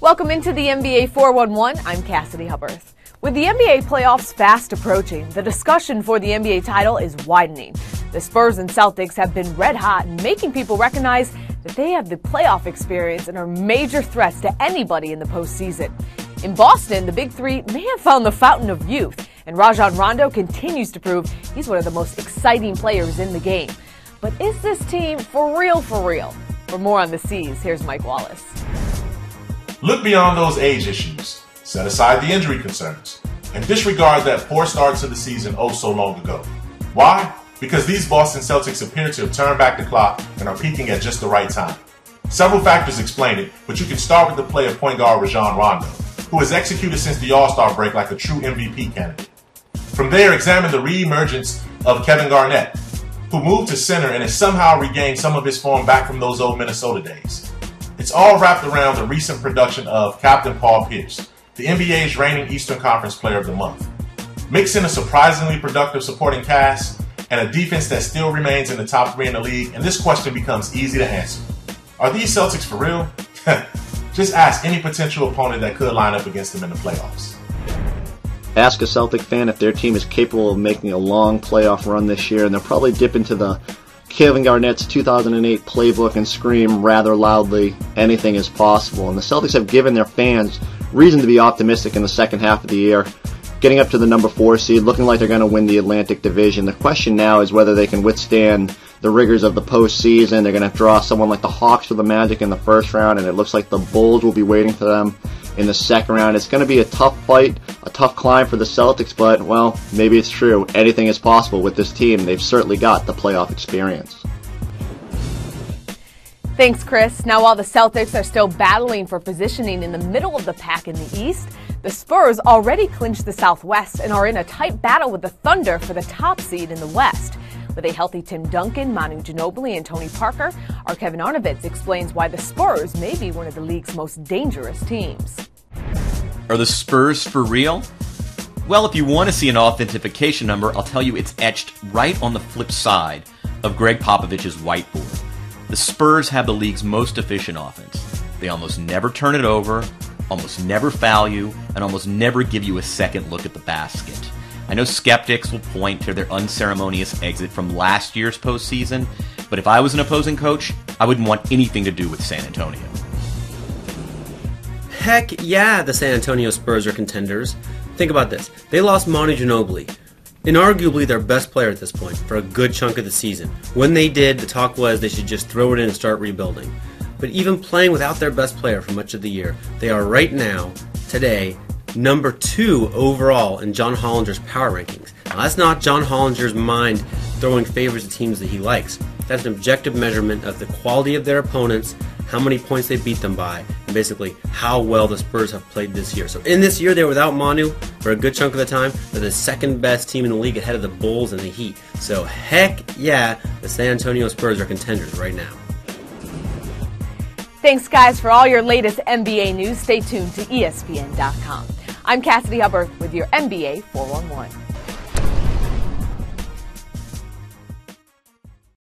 Welcome into the NBA 411. I'm Cassidy Hubbard. With the NBA playoffs fast approaching, the discussion for the NBA title is widening. The Spurs and Celtics have been red hot, making people recognize that they have the playoff experience and are major threats to anybody in the postseason. In Boston, the Big Three may have found the fountain of youth, and Rajon Rondo continues to prove he's one of the most exciting players in the game. But is this team for real, for real? For more on the C's, here's Mike Wallace. Look beyond those age issues, set aside the injury concerns, and disregard that 4 starts to the season oh so long ago. Why? Because these Boston Celtics appear to have turned back the clock and are peaking at just the right time. Several factors explain it, but you can start with the play of point guard Rajon Rondo, who has executed since the All-Star break like a true MVP candidate. From there, examine the re-emergence of Kevin Garnett, who moved to center and has somehow regained some of his form back from those old Minnesota days. It's all wrapped around the recent production of Captain Paul Pierce, the NBA's reigning Eastern Conference Player of the Month. Mix in a surprisingly productive supporting cast and a defense that still remains in the top 3 in the league, and this question becomes easy to answer. Are these Celtics for real? Just ask any potential opponent that could line up against them in the playoffs. Ask a Celtic fan if their team is capable of making a long playoff run this year, and they'll probably dip into the Kevin Garnett's 2008 playbook and scream rather loudly, anything is possible. And the Celtics have given their fans reason to be optimistic in the second half of the year, getting up to the number 4 seed, looking like they're going to win the Atlantic Division. The question now is whether they can withstand the rigors of the postseason. They're going to draw someone like the Hawks or the Magic in the first round, and it looks like the Bulls will be waiting for them in the second round. It's going to be a tough fight, a tough climb for the Celtics, but, well, maybe it's true. Anything is possible with this team. They've certainly got the playoff experience. Thanks, Chris. Now, while the Celtics are still battling for positioning in the middle of the pack in the East, the Spurs already clinched the Southwest and are in a tight battle with the Thunder for the top seed in the West. With a healthy Tim Duncan, Manu Ginobili, and Tony Parker, our Kevin Arnovitz explains why the Spurs may be one of the league's most dangerous teams. Are the Spurs for real? Well, if you want to see an authentication number, I'll tell you it's etched right on the flip side of Greg Popovich's whiteboard. The Spurs have the league's most efficient offense. They almost never turn it over, almost never foul you, and almost never give you a second look at the basket. I know skeptics will point to their unceremonious exit from last year's postseason, but if I was an opposing coach, I wouldn't want anything to do with San Antonio. Heck yeah, the San Antonio Spurs are contenders. Think about this. They lost Manu Ginobili, inarguably their best player at this point, for a good chunk of the season. When they did, the talk was they should just throw it in and start rebuilding. But even playing without their best player for much of the year, they are right now, today, number 2 overall in John Hollinger's power rankings. Now, that's not John Hollinger's mind throwing favors to teams that he likes. That's an objective measurement of the quality of their opponents, how many points they beat them by, and basically how well the Spurs have played this year. So in this year, they were without Manu for a good chunk of the time. They're the second best team in the league ahead of the Bulls and the Heat. So heck yeah, the San Antonio Spurs are contenders right now. Thanks, guys, for all your latest NBA news. Stay tuned to ESPN.com. I'm Cassidy Hubbard with your NBA 411.